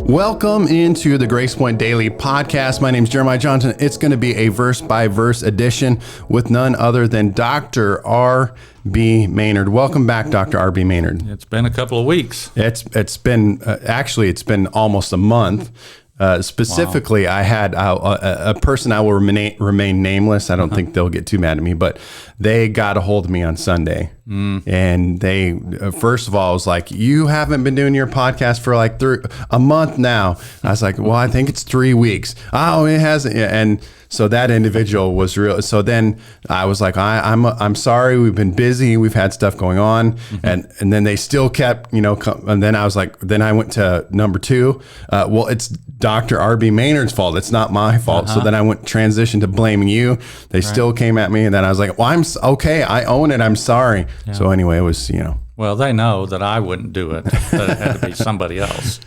Welcome into the Grace Point Daily Podcast. My name is Jeremiah Johnson. It's going to be a verse-by-verse edition with none other than Dr. R.B. Maynard. Welcome back, Dr. R.B. Maynard. It's been a couple of weeks. It's been almost a month. Specifically, wow. I had a person, I will remain nameless. I don't think they'll get too mad at me, but they got a hold of me on Sunday. And they, first of all, was like, you haven't been doing your podcast for like a month now. I was like, well, I think it's 3 weeks. Oh, it hasn't. And so that individual was real. So then I was like, I'm sorry. We've been busy. We've had stuff going on. And then they still kept, and then I was like, then I went to number two. Well, it's Dr. R.B. Maynard's fault. It's not my fault. So then I transitioned to blaming you. They still came at me. And then I was like, well, I'm okay. I own it. I'm sorry. Yeah. So anyway, it was, Well, they know that I wouldn't do it, that it had to be somebody else.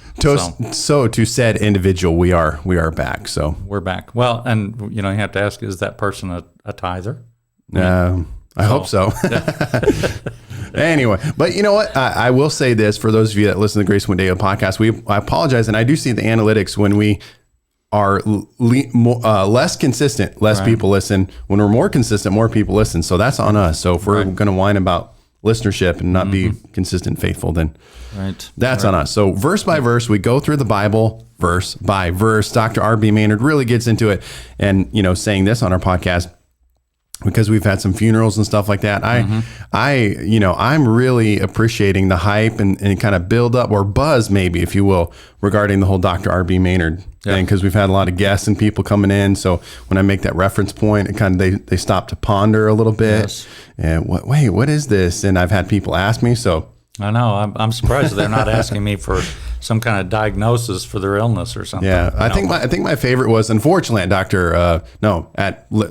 So to said individual, we are back. So we're back. Well, and you have to ask, is that person a tither? I hope so. Anyway, but you know what? I will say this for those of you that listen to the Grace Point Daily podcast. I apologize, and I do see the analytics when we are less consistent, less people listen. When we're more consistent, more people listen. So that's on us. So if we're going to whine about listenership and not be consistent, faithful, then that's on us. So verse by verse, we go through the Bible verse by verse. Dr. R.B. Maynard really gets into it, and saying this on our podcast because we've had some funerals and stuff like that. I'm really appreciating the hype and kind of build up or buzz, maybe, if you will, regarding the whole Dr. R.B. Maynard thing, because we've had a lot of guests and people coming in. So when I make that reference point, it kind of they stop to ponder a little bit. Yes. And what is this? And I've had people ask me. So I know I'm surprised they're not asking me for some kind of diagnosis for their illness or something. Yeah, I think my favorite was, unfortunately, at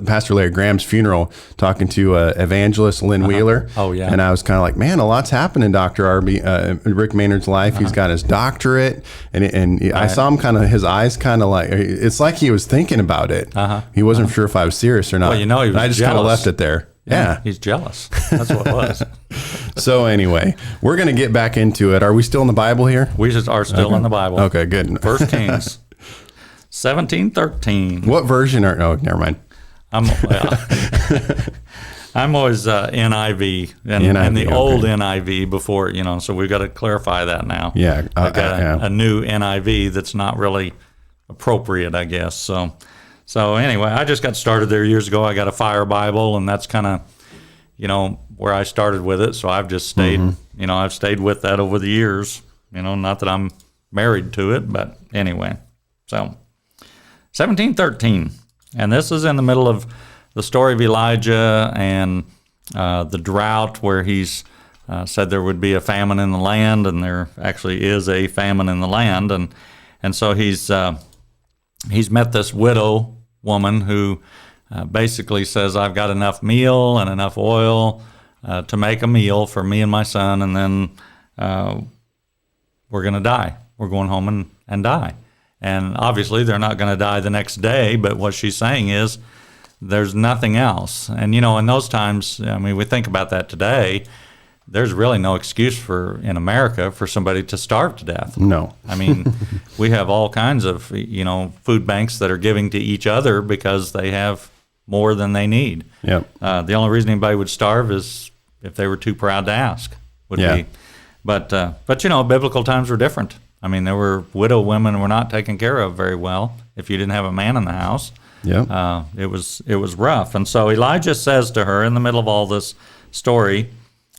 Pastor Larry Graham's funeral, talking to evangelist Lynn Wheeler. Oh yeah, and I was kind of like, man, a lot's happened in Dr. R.B. Rick Maynard's life. He's got his doctorate, and I saw him kind of, his eyes kind of like, it's like he was thinking about it. He wasn't sure if I was serious or not. Well, he was I just kind of left it there. Yeah, he's jealous. That's what it was. So anyway, we're going to get back into it. Are we still in the Bible here? We just are still in the Bible. Okay, good. 1 Kings 17:13. What version are? Oh, never mind. I'm always NIV and the old NIV before, so we've got to clarify that now. Yeah, I got a new NIV that's not really appropriate, I guess. So anyway, I just got started there years ago. I got a Fire Bible, and that's kind of, where I started with it. So I've just stayed, I've stayed with that over the years. Not that I'm married to it, but anyway. So 17:13, and this is in the middle of the story of Elijah and the drought, where he's said there would be a famine in the land, and there actually is a famine in the land, and so he's met this widow woman who basically says, I've got enough meal and enough oil to make a meal for me and my son, and then we're going to die. We're going home and die. And obviously they're not going to die the next day, but what she's saying is there's nothing else. And, in those times, we think about that today, there's really no excuse in America for somebody to starve to death. No. We have all kinds of, food banks that are giving to each other because they have more than they need. Yep. The only reason anybody would starve is if they were too proud to ask, would be. But biblical times were different. There were widow women who were not taken care of very well if you didn't have a man in the house. Yeah. It was rough. And so Elijah says to her in the middle of all this story,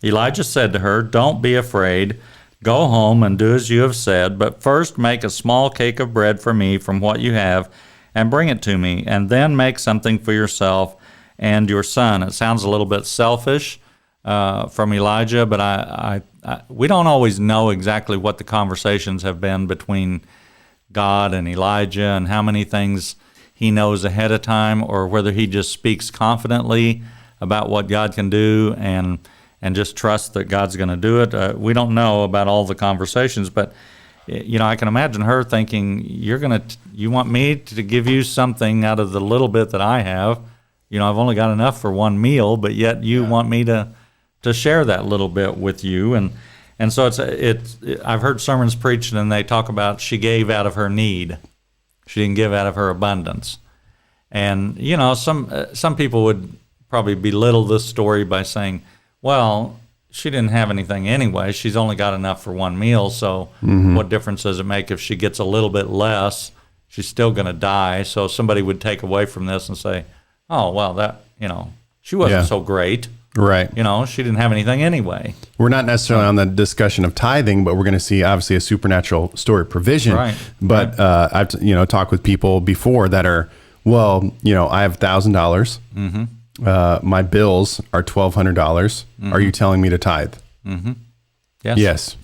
Elijah said to her, don't be afraid. Go home and do as you have said, but first make a small cake of bread for me from what you have and bring it to me, and then make something for yourself and your son. It sounds a little bit selfish from Elijah, but we don't always know exactly what the conversations have been between God and Elijah and how many things he knows ahead of time, or whether he just speaks confidently about what God can do and just trust that God's going to do it. We don't know about all the conversations, but I can imagine her thinking, you want me to give you something out of the little bit that I have. I've only got enough for one meal, but yet you want me to share that little bit with you. And so I've heard sermons preached, and they talk about she gave out of her need. She didn't give out of her abundance. And, some people would probably belittle this story by saying, well, she didn't have anything anyway. She's only got enough for one meal, so what difference does it make if she gets a little bit less? She's still going to die. So somebody would take away from this and say, oh, well, that, she wasn't so great. Right. She didn't have anything anyway. We're not necessarily on the discussion of tithing, but we're going to see obviously a supernatural story of provision. Right. But I've talked with people before that are, well, I have $1,000. My bills are $1,200. Are you telling me to tithe? Yes. Yes.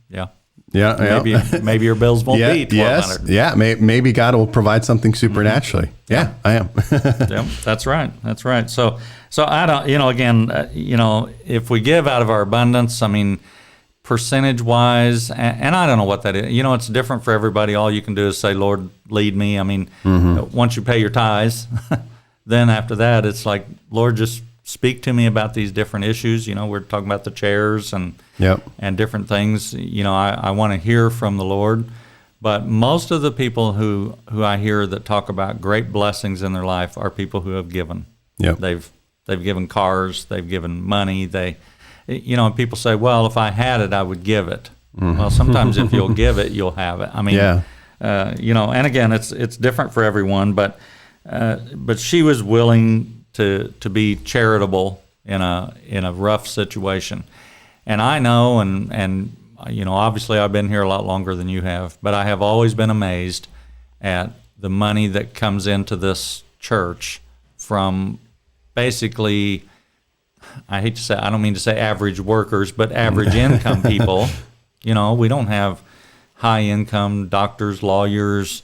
Yeah. Yeah. Maybe your bills won't be $1,200. Yes. Yeah. Maybe God will provide something supernaturally. Yeah, I am. Yeah, that's right. That's right. So I don't, again, if we give out of our abundance, percentage wise, and I don't know what that is. It's different for everybody. All you can do is say, Lord, lead me. Once you pay your tithes, then after that, it's like, Lord, just speak to me about these different issues. We're talking about the chairs and different things. I want to hear from the Lord. But most of the people who I hear that talk about great blessings in their life are people who have given. Yep. They've given cars, they've given money. And people say, well, if I had it, I would give it. Well, sometimes if you'll give it, you'll have it. And again, it's different for everyone. But she was willing to be charitable in a rough situation. And I know, and obviously I've been here a lot longer than you have, but I have always been amazed at the money that comes into this church from basically, I don't mean to say average workers, but average income people. We don't have high income doctors, lawyers,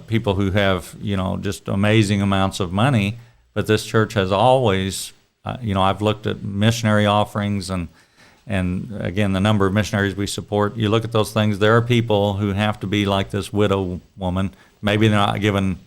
people who have, just amazing amounts of money. But this church has always, I've looked at missionary offerings and again, the number of missionaries we support. You look at those things, there are people who have to be like this widow woman. Maybe they're not given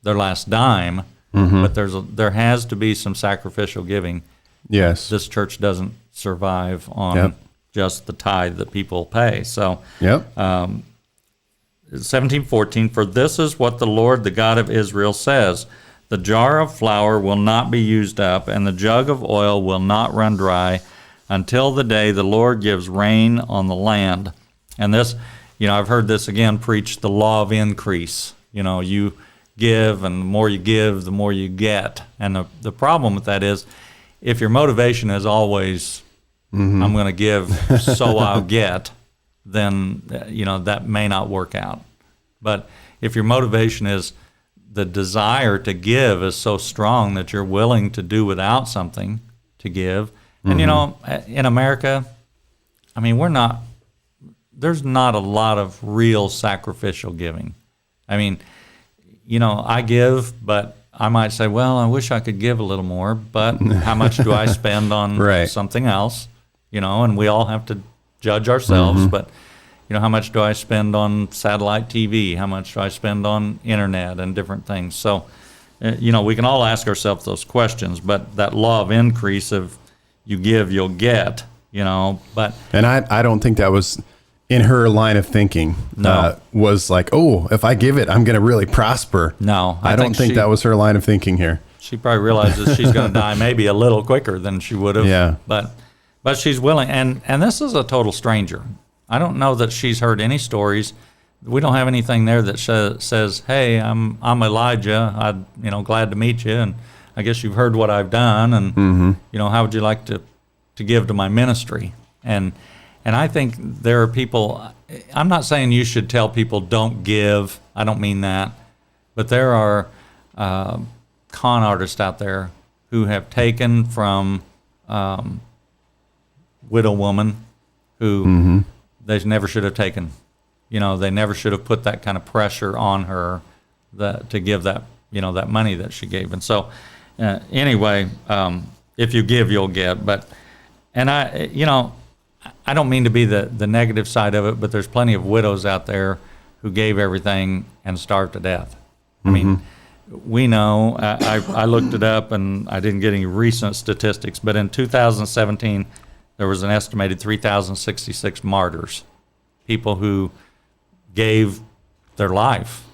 their last dime, but there has to be some sacrificial giving. Yes. This church doesn't survive on just the tithe that people pay. So, 17:14, for this is what the Lord, the God of Israel, says. The jar of flour will not be used up, and the jug of oil will not run dry until the day the Lord gives rain on the land. And this, I've heard this again preached, the law of increase. You give, and the more you give, the more you get. And the problem with that is, if your motivation is always, I'm going to give so I'll get, then, that may not work out. But if your motivation is the desire to give is so strong that you're willing to do without something to give. And, in America, there's not a lot of real sacrificial giving. I give, but I might say, well, I wish I could give a little more, but how much do I spend on something else? And we all have to judge ourselves, but, how much do I spend on satellite TV? How much do I spend on internet and different things? So, we can all ask ourselves those questions, but that law of increase of you give, you'll get, but. And I don't think that was in her line of thinking. No. Was like, oh, if I give it, I'm going to really prosper. No. I don't think that was her line of thinking here. She probably realizes she's going to die maybe a little quicker than she would have. Yeah. But she's willing. And this is a total stranger. I don't know that she's heard any stories. We don't have anything there that says, hey, I'm Elijah. I'm glad to meet you. And I guess you've heard what I've done. And, how would you like to give to my ministry? And I think there are people, I'm not saying you should tell people don't give. I don't mean that. But there are con artists out there who have taken from widow woman who they never should have taken. They never should have put that kind of pressure on her to give that, that money that she gave. And so anyway, if you give, you'll get. And I don't mean to be the negative side of it, but there's plenty of widows out there who gave everything and starved to death. I mean, we know, I looked it up and I didn't get any recent statistics, but in 2017, there was an estimated 3,066 martyrs, people who gave their life,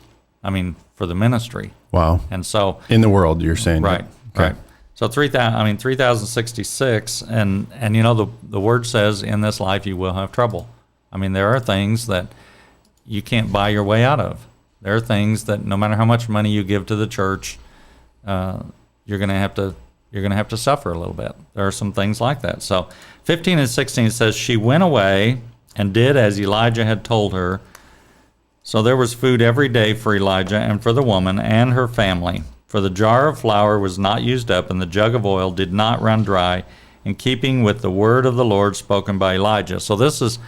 I mean, for the ministry. Wow. And so In the world, you're saying. right, Okay. right. So 3,066, and you know the word says, in this life you will have trouble. I mean, there are things that you can't buy your way out of. There are things that no matter how much money you give to the church, you're going to have to suffer a little bit. There are some things like that. So 15 and 16 says, she went away and did as Elijah had told her. So there was food every day for Elijah and for the woman and her family. For the jar of flour was not used up, and the jug of oil did not run dry, in keeping with the word of the Lord spoken by Elijah. So this is,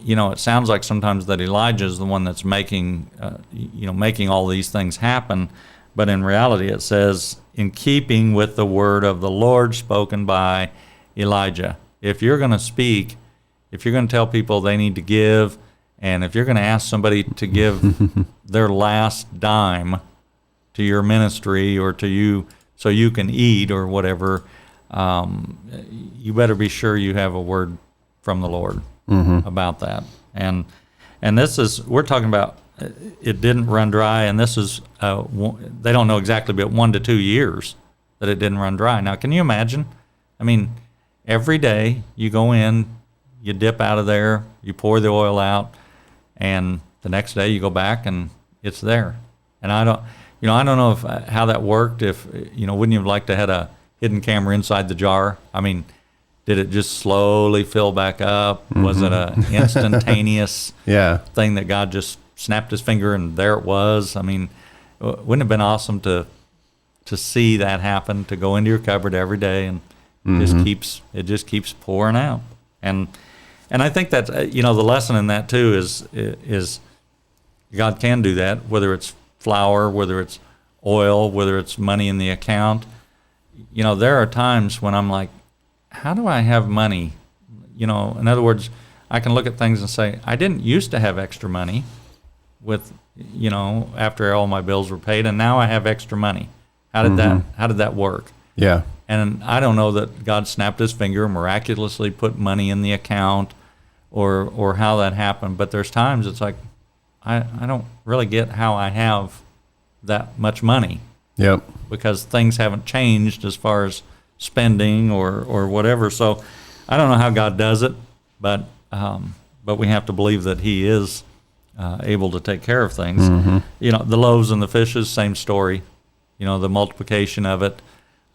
you know, it sounds like sometimes that Elijah is the one that's making all these things happen. But in reality, it says, in keeping with the word of the Lord spoken by Elijah. If you're going to speak, if you're going to tell people they need to give, and if you're going to ask somebody to give their last dime to your ministry or to you so you can eat or whatever, you better be sure you have a word from the Lord about that. And this is, we're talking about, it didn't run dry, and this is, they don't know exactly, but 1 to 2 years that it didn't run dry. Now, can you imagine? I mean, every day you go in, you dip out of there, you pour the oil out, and the next day you go back and it's there. And I don't know if how that worked. If wouldn't you have liked to had a hidden camera inside the jar? I mean, did it just slowly fill back up? Was it an instantaneous thing that God just snapped his finger and there it was? I mean, wouldn't it have been awesome to see that happen? To go into your cupboard every day and it just keeps pouring out. And I think that the lesson in that too is God can do that, whether it's flour, whether it's oil, whether it's money in the account. There are times when I'm like, how do I have money? In other words, I can look at things and say, I didn't used to have extra money with, after all my bills were paid, and now I have extra money. How did that work? Yeah. And I don't know that God snapped his finger, miraculously put money in the account, or how that happened. But there's times it's like, I don't really get how I have that much money. Yep. Because things haven't changed as far as spending or whatever. So I don't know how God does it, but we have to believe that he is able to take care of things. The loaves and the fishes, same story. The multiplication of it.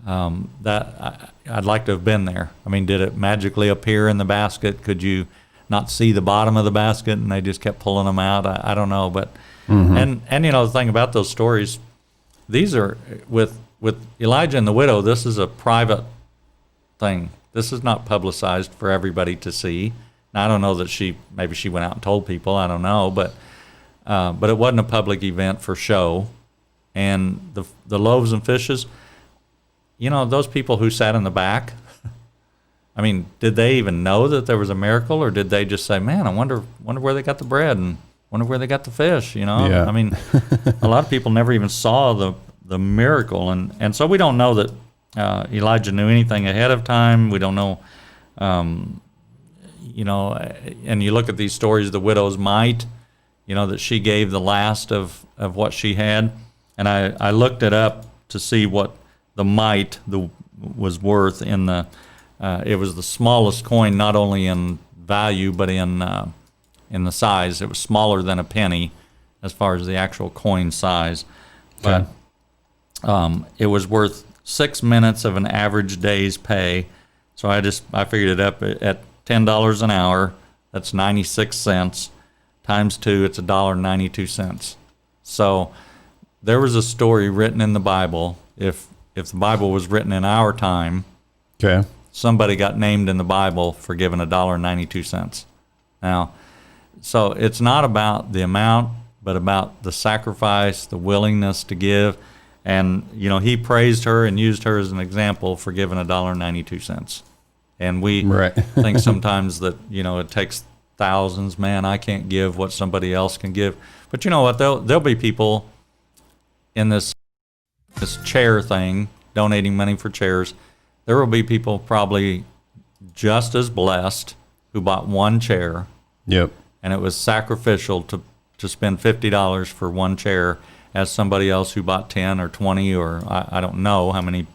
I'd like to have been there. I mean, did it magically appear in the basket? Could you not see the bottom of the basket and they just kept pulling them out? I don't know, but and the thing about those stories, these are with Elijah and the widow. This is a private thing. This is not publicized for everybody to see. Now, I don't know that maybe she went out and told people. I don't know, but it wasn't a public event for show. And the loaves and fishes, those people who sat in the back, I mean, did they even know that there was a miracle, or did they just say, man, I wonder where they got the bread and wonder where they got the fish, Yeah. I mean, a lot of people never even saw the miracle. And so we don't know that Elijah knew anything ahead of time. We don't know, and you look at these stories, the widow's mite, that she gave the last of what she had. And I looked it up to see what the mite was worth in the, it was the smallest coin, not only in value, but in the size. It was smaller than a penny as far as the actual coin size. But it was worth 6 minutes of an average day's pay. So I figured it up at $10 an hour. That's 96 cents. Times 2, it's $1.92. So there was a story written in the Bible. If the Bible was written in our time, somebody got named in the Bible for giving $1.92. Now, so it's not about the amount, but about the sacrifice, the willingness to give. And, he praised her and used her as an example for giving $1.92. And we think sometimes that, it takes thousands. Man, I can't give what somebody else can give. But you know what? There'll be people in this chair thing, donating money for chairs. There will be people probably just as blessed who bought one chair, Yep. and it was sacrificial to spend $50 for one chair as somebody else who bought 10 or 20 or I don't know how many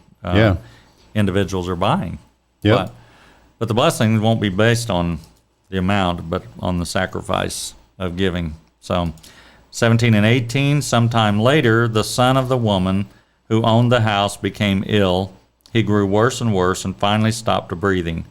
individuals are buying. Yep. But the blessing won't be based on the amount, but on the sacrifice of giving. So 17 and 18, sometime later, the son of the woman who owned the house became ill. He grew worse and worse and finally stopped breathing.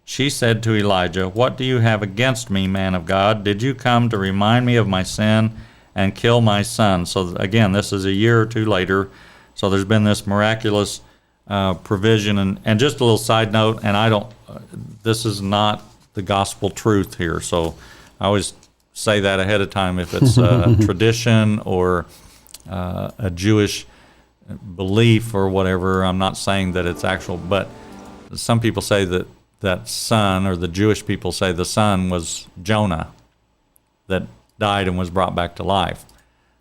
She said to Elijah, "What do you have against me, man of God? Did you come to remind me of my sin and kill my son?" So again, this is a year or two later. So there's been this miraculous provision. And just a little side note, and this is not the gospel truth here. So I always say that ahead of time if it's a tradition or a Jewish belief or whatever. I'm not saying that it's actual, but some people say that son, or the Jewish people say the son was Jonah that died and was brought back to life.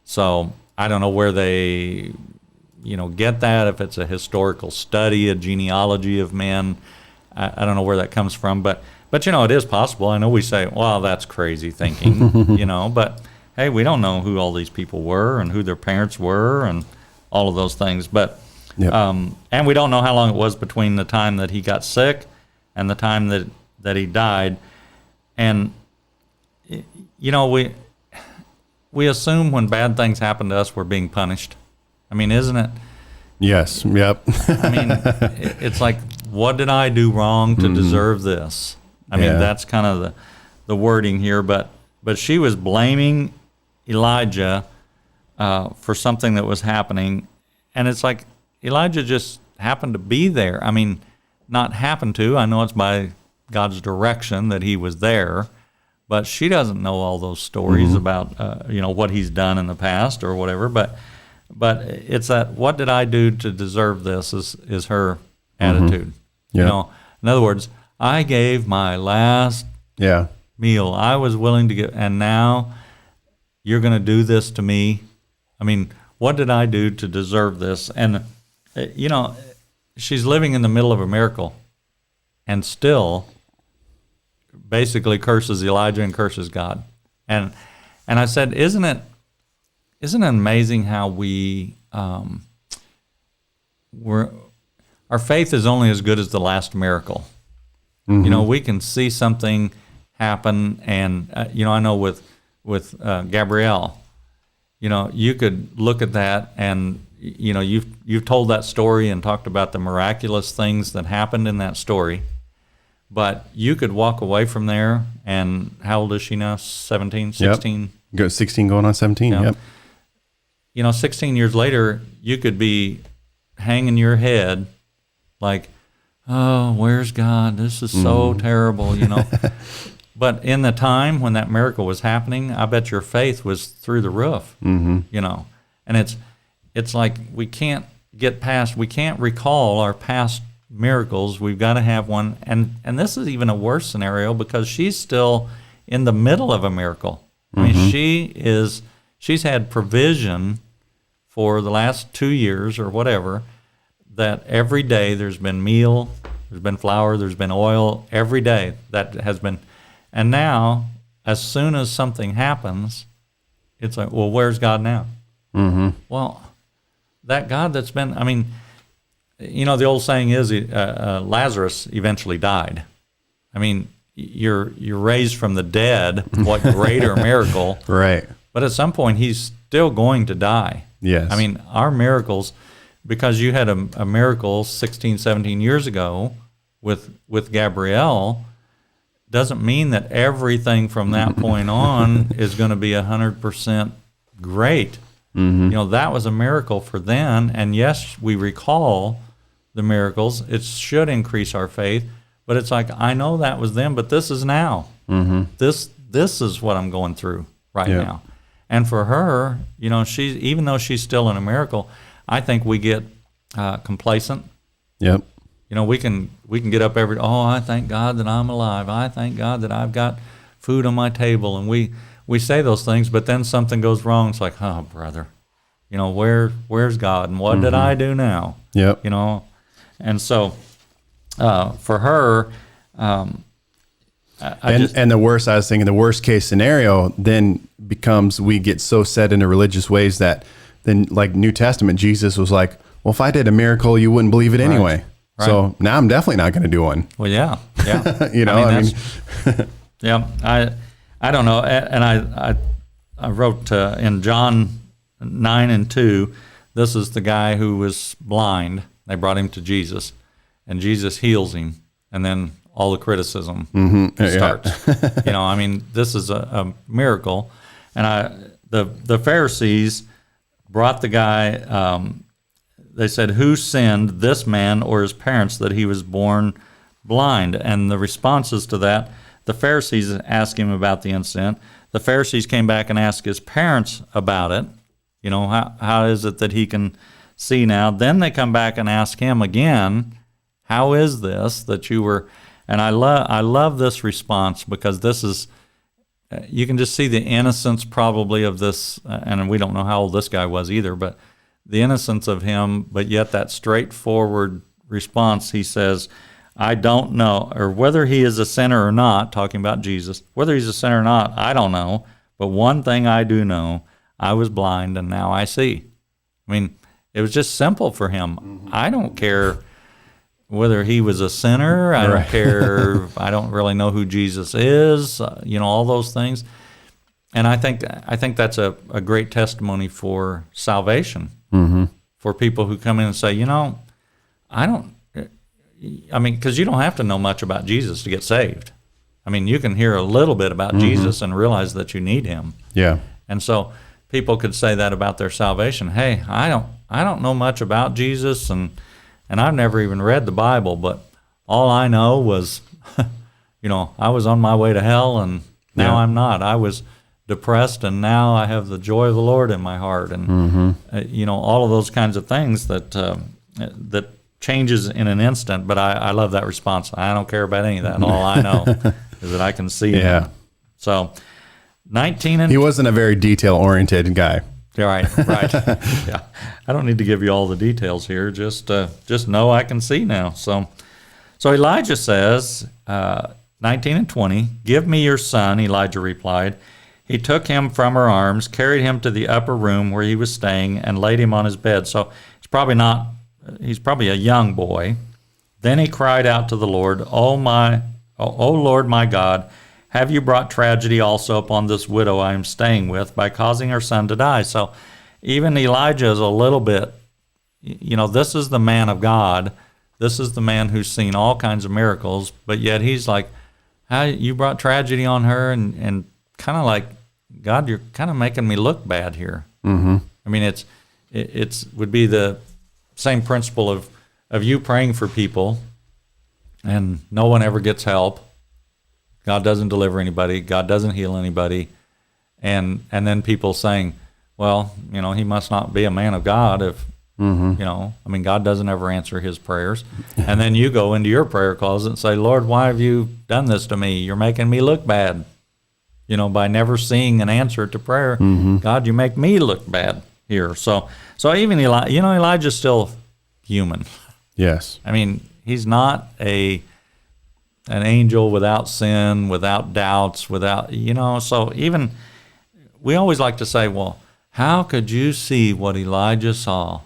So I don't know where they, get that, if it's a historical study, a genealogy of men. I don't know where that comes from, but it is possible. I know we say, well, that's crazy thinking, but hey, we don't know who all these people were and who their parents were and all of those things. But Yep. And we don't know how long it was between the time that he got sick and the time that he died. And we assume when bad things happen to us, we're being punished. I mean, isn't it? Yes. Yep. I mean, it's like, what did I do wrong to deserve this? I mean, that's kind of the wording here. But she was blaming Elijah for something that was happening. And it's like Elijah just happened to be there. I mean, not happened to. I know it's by God's direction that he was there. But she doesn't know all those stories about, what he's done in the past or whatever. But it's that, what did I do to deserve this is her attitude. Yeah. In other words, I gave my last meal. I was willing to give, and now you're going to do this to me. I mean, what did I do to deserve this? And, she's living in the middle of a miracle and still basically curses Elijah and curses God. And I said, isn't it amazing how our faith is only as good as the last miracle. We can see something happen, and I know with Gabrielle, you could look at that, and you've told that story and talked about the miraculous things that happened in that story, but you could walk away from there, and how old is she now? 17, 16? Yep. 16 going on 17, yep. 16 years later, you could be hanging your head like, oh, where's God? This is so terrible, But in the time when that miracle was happening, I bet your faith was through the roof, And it's like we can't recall our past miracles. We've got to have one. And this is even a worse scenario because she's still in the middle of a miracle. I mean, she's had provision for the last 2 years or whatever, that every day there's been meal, there's been flour, there's been oil, every day that has been. And now, as soon as something happens, it's like, well, where's God now? Well, that God that's been, the old saying is Lazarus eventually died. I mean, you're raised from the dead, what greater miracle. Right. But at some point, he's still going to die. Yes. I mean, our miracles, because you had a miracle 16, 17 years ago with Gabrielle, doesn't mean that everything from that point on is going to be 100% great. That was a miracle for then, and yes, we recall the miracles. It should increase our faith, but it's like, I know that was then, but this is now. This is what I'm going through right now. And for her, even though she's still in a miracle, I think we get complacent. Yep. We can get up I thank God that I'm alive. I thank God that I've got food on my table. And we say those things, but then something goes wrong. It's like, oh, brother, where's God? And what did I do now? Yep. And so for her, And the worst, I was thinking, the worst case scenario then becomes we get so set into religious ways that then, like New Testament, Jesus was like, well, if I did a miracle, you wouldn't believe it anyway. Right. So now I'm definitely not going to do one. Well, yeah. Yeah. I don't know. And I wrote in John 9:2, this is the guy who was blind. They brought him to Jesus, and Jesus heals him, and then all the criticism starts. This is a miracle. And the Pharisees brought the guy, they said, who sinned, this man or his parents, that he was born blind? And the responses to that, the Pharisees asked him about the incident. The Pharisees came back and asked his parents about it. How is it that he can see now? Then they come back and ask him again, how is this that you were... And I love this response, because this is, you can just see the innocence probably of this, and we don't know how old this guy was either, but the innocence of him, but yet that straightforward response. He says, I don't know, or whether he is a sinner or not, talking about Jesus, whether he's a sinner or not, I don't know, but one thing I do know, I was blind and now I see. It was just simple for him. Mm-hmm. I don't care whether he was a sinner. I don't care. I don't really know who Jesus is. All those things. And I think that's a great testimony for salvation. Mm-hmm. For people who come in and say, because you don't have to know much about Jesus to get saved. You can hear a little bit about Jesus and realize that you need him. Yeah. And so people could say that about their salvation. Hey, I don't know much about Jesus, and I've never even read the Bible, but all I know was, I was on my way to hell, and now I'm not. I was depressed, and now I have the joy of the Lord in my heart, and all of those kinds of things that changes in an instant. But I love that response. I don't care about any of that. All I know is that I can see him. So 19 and... He wasn't a very detail-oriented guy. Right. Yeah. I don't need to give you all the details here. Just know I can see now. So Elijah says, 19 and 20, give me your son, Elijah replied. He took him from her arms, carried him to the upper room where he was staying, and laid him on his bed. So he's probably a young boy. Then he cried out to the Lord, O Lord my God, have you brought tragedy also upon this widow I am staying with by causing her son to die? So even Elijah is a little bit, this is the man of God. This is the man who's seen all kinds of miracles, but yet he's like, how you brought tragedy on her, and kind of like, God, you're kind of making me look bad here. Mm-hmm. It's would be the same principle of you praying for people and no one ever gets help. God doesn't deliver anybody. God doesn't heal anybody. And then people saying, well, he must not be a man of God if, God doesn't ever answer his prayers. And then you go into your prayer closet and say, Lord, why have you done this to me? You're making me look bad, by never seeing an answer to prayer. Mm-hmm. God, you make me look bad here. So even Elijah's still human. Yes. He's not an angel without sin, without doubts, so even we always like to say, well, how could you see what Elijah saw?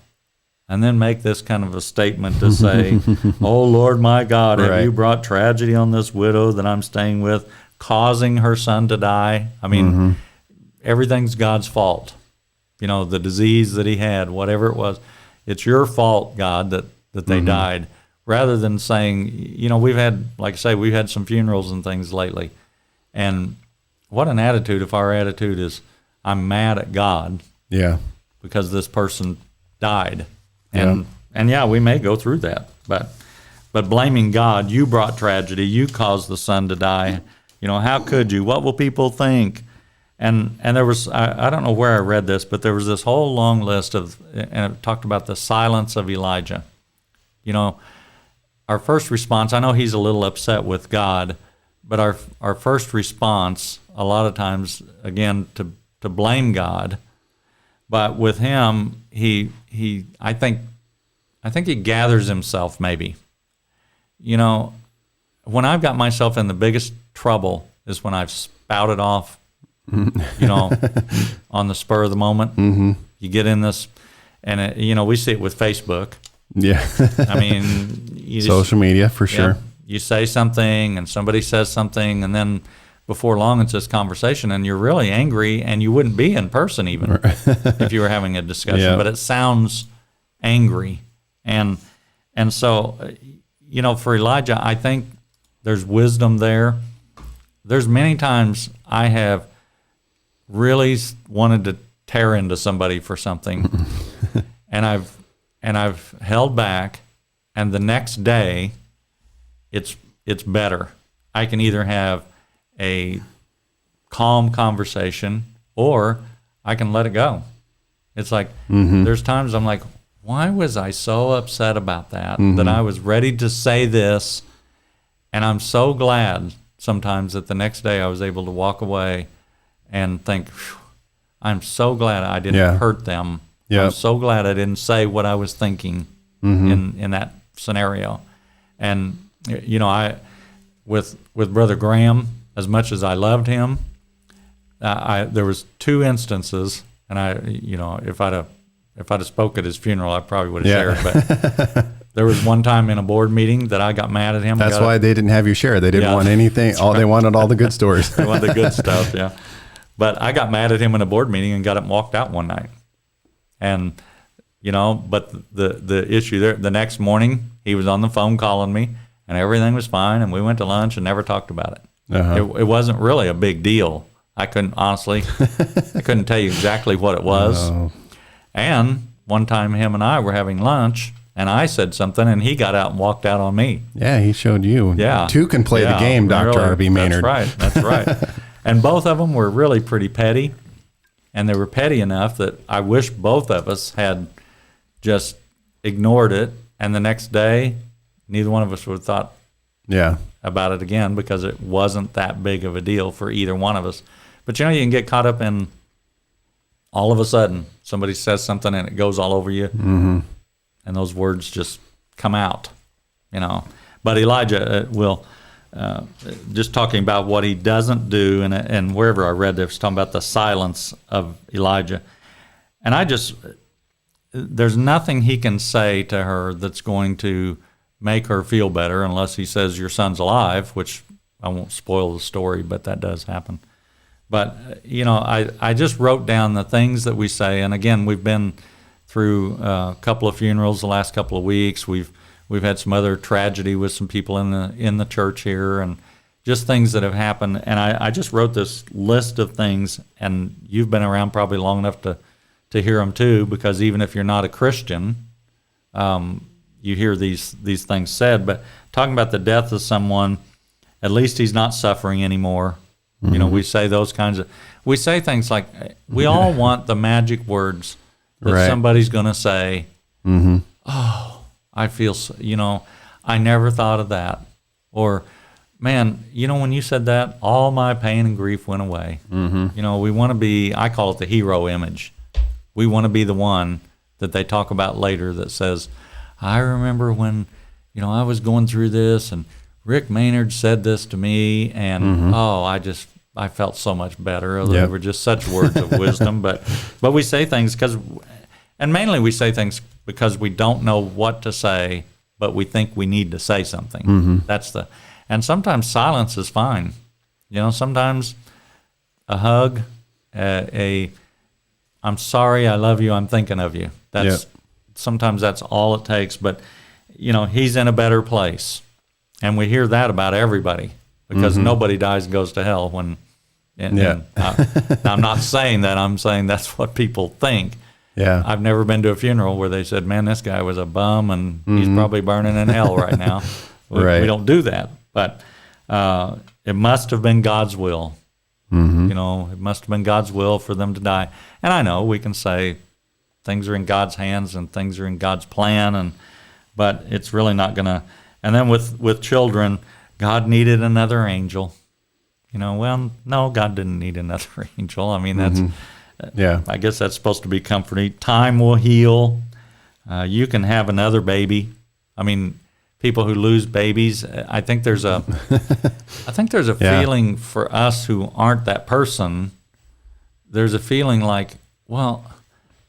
And then make this kind of a statement to say, oh, Lord my God, have you brought tragedy on this widow that I'm staying with, causing her son to die? Everything's God's fault. The disease that he had, whatever it was, it's your fault, God, that they died. Rather than saying, we've had, like I say, we've had some funerals and things lately. And what an attitude if our attitude is, I'm mad at God because this person died. And we may go through that. But blaming God, you brought tragedy, you caused the son to die. How could you? What will people think? And there was, I don't know where I read this, but there was this whole long list and it talked about the silence of Elijah. Our first response, I know he's a little upset with God, but our first response, a lot of times, again, to blame God. But with him, I think he gathers himself maybe. when I've got myself in the biggest trouble is when I've spouted off, you know, on the spur of the moment. Mm-hmm. You get in this, and we see it with Facebook. Yeah. I mean, social media for sure. You say something, and somebody says something, and then before long it's this conversation, and you're really angry, and you wouldn't be in person even if you were having a discussion. But it sounds angry, and so for Elijah, I think there's wisdom there. There's many times I have really wanted to tear into somebody for something, and I've held back, and the next day it's better. I can either have a calm conversation or I can let it go. It's like there's times I'm like, why was I so upset about that that I was ready to say this? And I'm so glad sometimes that the next day I was able to walk away and think, I'm so glad I didn't hurt them. Yep. I'm so glad I didn't say what I was thinking in that scenario. And I with Brother Graham, as much as I loved him, there was 2 instances, and if I'd have spoke at his funeral, I probably would have shared. But there was one time in a board meeting that I got mad at him. That's why they didn't have you share. They didn't want anything. They wanted all the good stories. They wanted the good stuff. Yeah. But I got mad at him in a board meeting and got up and walked out one night. And but the issue there, the next morning he was on the phone calling me, and everything was fine, and we went to lunch and never talked about it. It wasn't really a big deal. I couldn't tell you exactly what it was. And one time him and I were having lunch, and I said something, and he got out and walked out on me. Yeah, he showed you. Yeah. 2 can play the game, Dr. Really, R.B. Maynard. That's right. And both of them were really pretty petty, and they were petty enough that I wish both of us had just ignored it, and the next day, neither one of us would have thought about it again, because it wasn't that big of a deal for either one of us. But you can get caught up in, all of a sudden somebody says something and it goes all over you, and those words just come out, But Elijah will, just talking about what he doesn't do, and wherever I read this, talking about the silence of Elijah, and there's nothing he can say to her that's going to make her feel better, unless he says your son's alive, which I won't spoil the story, but that does happen. But I just wrote down the things that we say, and again, we've been through a couple of funerals the last couple of weeks. We've had some other tragedy with some people in the church here, and just things that have happened. And I just wrote this list of things, and you've been around probably long enough to hear them too, because even if you're not a Christian, you hear these things said. But talking about the death of someone, at least he's not suffering anymore. We say those we say things like, we all want the magic words that somebody's going to say, oh, I feel so, I never thought of that. Or, man, when you said that, all my pain and grief went away. We want to be, I call it the hero image. We want to be the one that they talk about later that says, I remember when, I was going through this, and Rick Maynard said this to me, and I felt so much better. They were just such words of wisdom. But we say things mainly we say things because we don't know what to say, but we think we need to say something. And sometimes silence is fine. Sometimes a hug, I'm sorry, I love you, I'm thinking of you. Sometimes that's all it takes. But he's in a better place. And we hear that about everybody, because nobody dies and goes to hell when. And I'm not saying that. I'm saying that's what people think. Yeah. I've never been to a funeral where they said, "Man, this guy was a bum, and he's probably burning in hell right now." We don't do that. But it must have been God's will. It must have been God's will for them to die. And I know we can say things are in God's hands and things are in God's plan, but it's really not going to. And then with children, God needed another angel. Well, no, God didn't need another angel. I mean, that's, I guess that's supposed to be comforting. Time will heal. You can have another baby. I mean, people who lose babies. I think there's a feeling for us who aren't that person. There's a feeling like, well,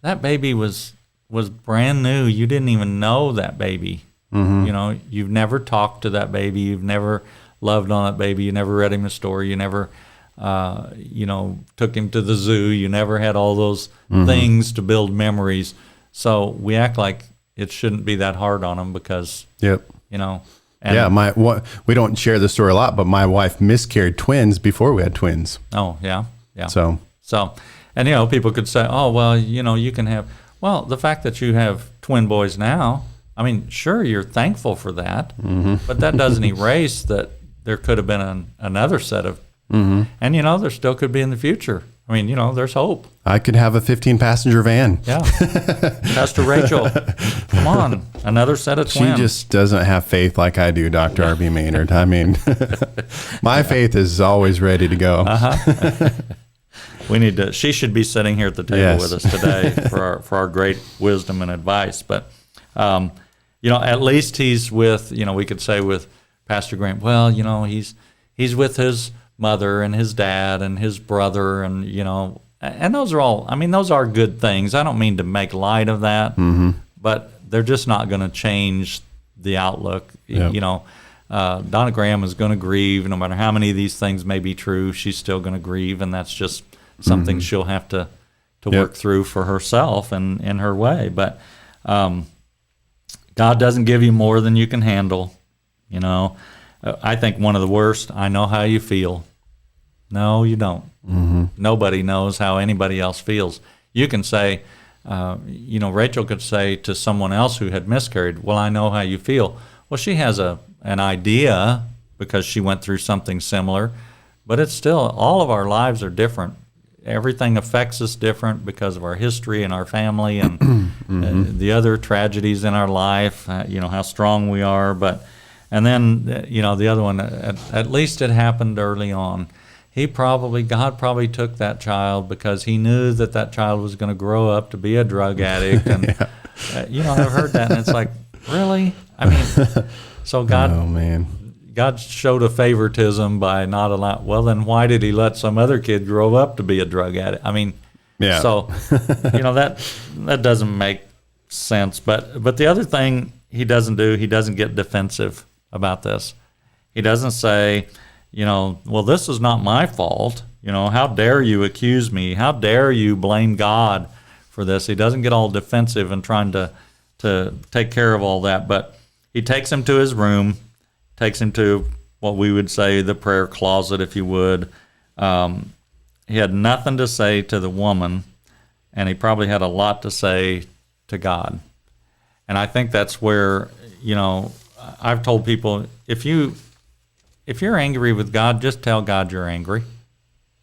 that baby was brand new. You didn't even know that baby. You know, you've never talked to that baby. You've never loved on that baby. You never read him a story. You never, took him to the zoo. You never had all those things to build memories. So we act like it shouldn't be that hard on them because, Yep. And we don't share this story a lot, but my wife miscarried twins before we had twins. Oh, yeah. So, and people could say, oh, well, you can have, well, the fact that you have twin boys now, I mean, sure, you're thankful for that, but that doesn't erase that there could have been another set of, and, there still could be in the future. I mean, there's hope. I could have a 15-passenger van. Yeah. Pastor Rachel, come on, another set of twins. She just doesn't have faith like I do, Dr. R.B. Maynard. I mean, my faith is always ready to go. She should be sitting here at the table with us today for our great wisdom and advice. But, at least he's with, we could say with Pastor Grant, well, he's with his mother and his dad and his brother and, and those are all, those are good things. I don't mean to make light of that, but they're just not going to change the outlook. Yep. Donna Graham is going to grieve no matter how many of these things may be true. She's still going to grieve, and that's just something she'll have to work through for herself and in her way. But God doesn't give you more than you can handle. I think one of the worst, I know how you feel. No, you don't. Nobody knows how anybody else feels. You can say, Rachel could say to someone else who had miscarried, well, I know how you feel. Well, she has an idea because she went through something similar, but it's still, all of our lives are different. Everything affects us different because of our history and our family and the other tragedies in our life, how strong we are. And then, the other one, at least it happened early on. God probably took that child because he knew that child was going to grow up to be a drug addict. And, I've heard that, and it's like, really? So God, oh, man. God showed a favoritism by not allowing, well, then why did he let some other kid grow up to be a drug addict? So, that doesn't make sense. But the other thing he doesn't do, he doesn't get defensive about this. He doesn't say, well, this is not my fault. How dare you accuse me? How dare you blame God for this? He doesn't get all defensive and trying to take care of all that. But he takes him to his room, takes him to what we would say the prayer closet, if you would. He had nothing to say to the woman, and he probably had a lot to say to God. And I think that's where, I've told people, if you're angry with God, just tell God you're angry.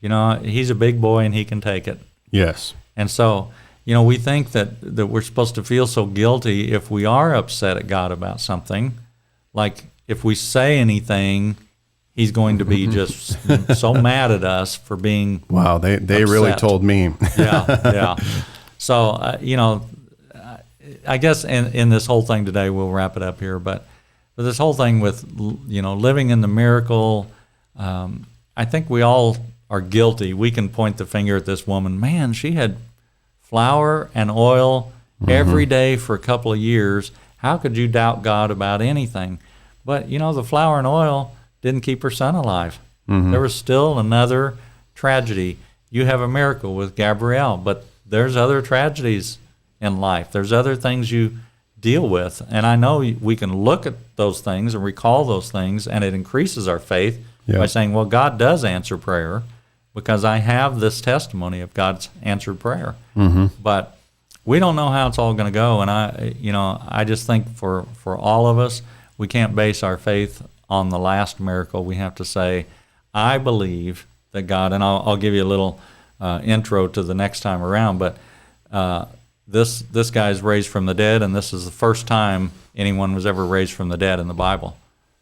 He's a big boy and he can take it. Yes. And so, we think that we're supposed to feel so guilty if we are upset at God about something. Like if we say anything, he's going to be just so mad at us for being wow, they upset. really told me. Yeah. So, I guess in this whole thing today, we'll wrap it up here, but this whole thing with, living in the miracle, I think we all are guilty. We can point the finger at this woman. Man, she had flour and oil every day for a couple of years. How could you doubt God about anything? But, the flour and oil didn't keep her son alive. There was still another tragedy. You have a miracle with Gabrielle, but there's other tragedies in life. There's other things you deal with. And I know we can look at those things and recall those things, and it increases our faith by saying, well, God does answer prayer because I have this testimony of God's answered prayer. But we don't know how it's all going to go. And I just think for all of us, we can't base our faith on the last miracle. We have to say, I believe that God, and I'll give you a little intro to the next time around, but this guy's raised from the dead, and this is the first time anyone was ever raised from the dead in the Bible.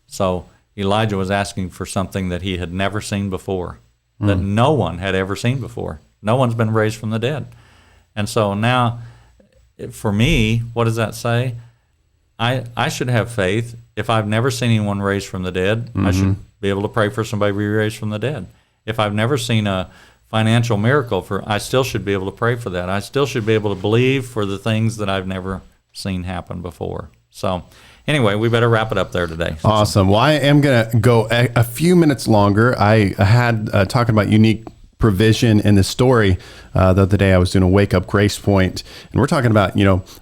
So Elijah was asking for something that he had never seen before, that no one had ever seen before. No one's been raised from the dead. And so now, for me, what does that say? I should have faith. If I've never seen anyone raised from the dead, I should be able to pray for somebody to be raised from the dead. If I've never seen a financial miracle, I still should be able to pray for that. I still should be able to believe for the things that I've never seen happen before. So anyway, we better wrap it up there today. Awesome. Well, I am going to go a few minutes longer. I had talking about unique provision in the story the other day. I was doing a wake up grace point, and we're talking about,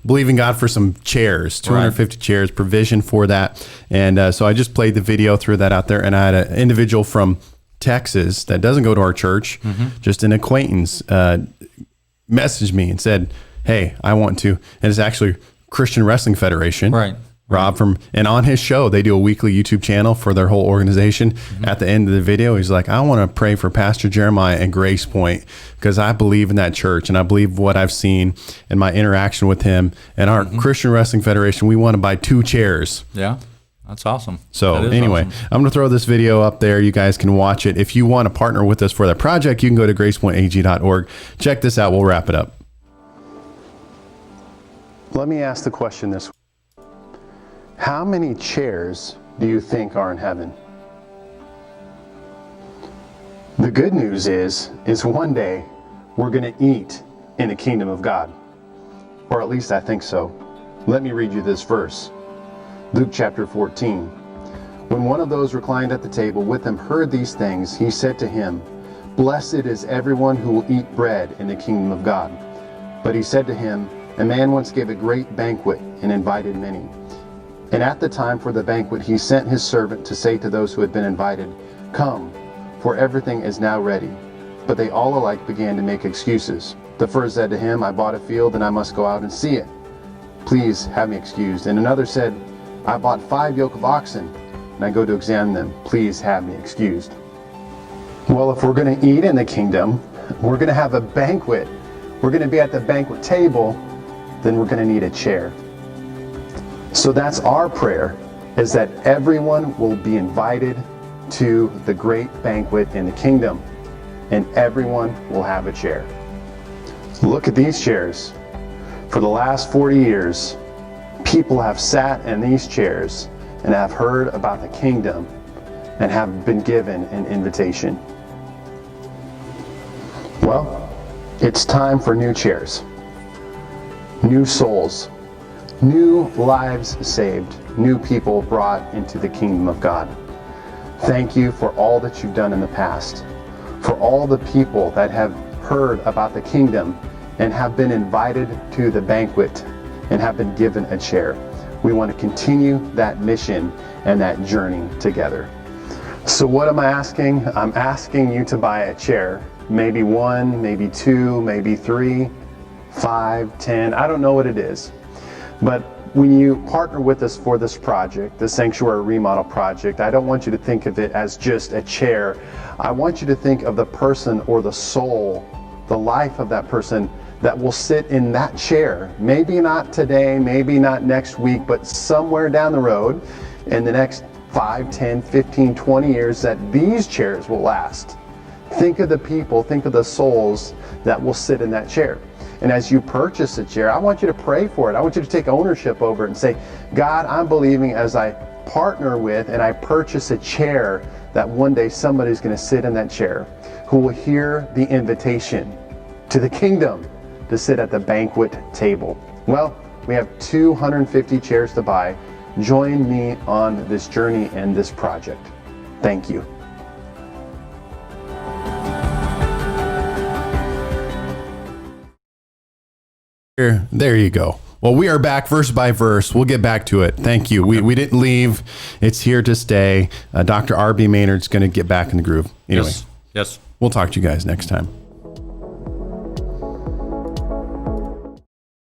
believing God for some chairs, 250 chairs, provision for that. And so I just played the video, threw that out there, and I had an individual from Texas that doesn't go to our church, just an acquaintance, messaged me and said, hey, I want to, and it's actually Christian Wrestling Federation. Right. Rob and on his show, they do a weekly YouTube channel for their whole organization. At the end of the video, he's like, I want to pray for Pastor Jeremiah and Grace Point because I believe in that church and I believe what I've seen in my interaction with him and our Christian Wrestling Federation. We want to buy 2 chairs. Yeah. That's awesome. So anyway, awesome. I'm going to throw this video up there. You guys can watch it. If you want to partner with us for that project, you can go to gracepointag.org. Check this out. We'll wrap it up. Let me ask the question this way. How many chairs do you think are in heaven? The good news is one day we're going to eat in the kingdom of God. Or at least I think so. Let me read you this verse. Luke chapter 14. When one of those reclined at the table with him heard these things, he said to him, Blessed is everyone who will eat bread in the kingdom of God. But he said to him, A man once gave a great banquet and invited many. And at the time for the banquet, he sent his servant to say to those who had been invited, Come, for everything is now ready. But they all alike began to make excuses. The first said to him, I bought a field and I must go out and see it. Please have me excused. And another said, I bought 5 yoke of oxen and I go to examine them. Please have me excused. Well, if we're going to eat in the kingdom, we're going to have a banquet, we're going to be at the banquet table, then we're going to need a chair. So that's our prayer, is that everyone will be invited to the great banquet in the kingdom, and everyone will have a chair. Look at these chairs. For the last 40 years, people have sat in these chairs and have heard about the kingdom and have been given an invitation. Well, it's time for new chairs, new souls, new lives saved, new people brought into the kingdom of God. Thank you for all that you've done in the past, for all the people that have heard about the kingdom and have been invited to the banquet and have been given a chair. We want to continue that mission and that journey together. So what am I asking? I'm asking you to buy a chair. Maybe 1, maybe 2, maybe 3, 5, 10, I don't know what it is. But when you partner with us for this project, the Sanctuary Remodel Project, I don't want you to think of it as just a chair. I want you to think of the person or the soul, the life of that person that will sit in that chair. Maybe not today, maybe not next week, but somewhere down the road in the next 5, 10, 15, 20 years that these chairs will last. Think of the people, think of the souls that will sit in that chair. And as you purchase a chair, I want you to pray for it. I want you to take ownership over it and say, God, I'm believing as I partner with and I purchase a chair that one day somebody's going to sit in that chair who will hear the invitation to the kingdom to sit at the banquet table. Well, we have 250 chairs to buy. Join me on this journey and this project. Thank you. There you go. Well, we are back verse by verse. We'll get back to it. Thank you. We didn't leave. It's here to stay. Dr. R.B. Maynard's going to get back in the groove. Anyway, yes. We'll talk to you guys next time.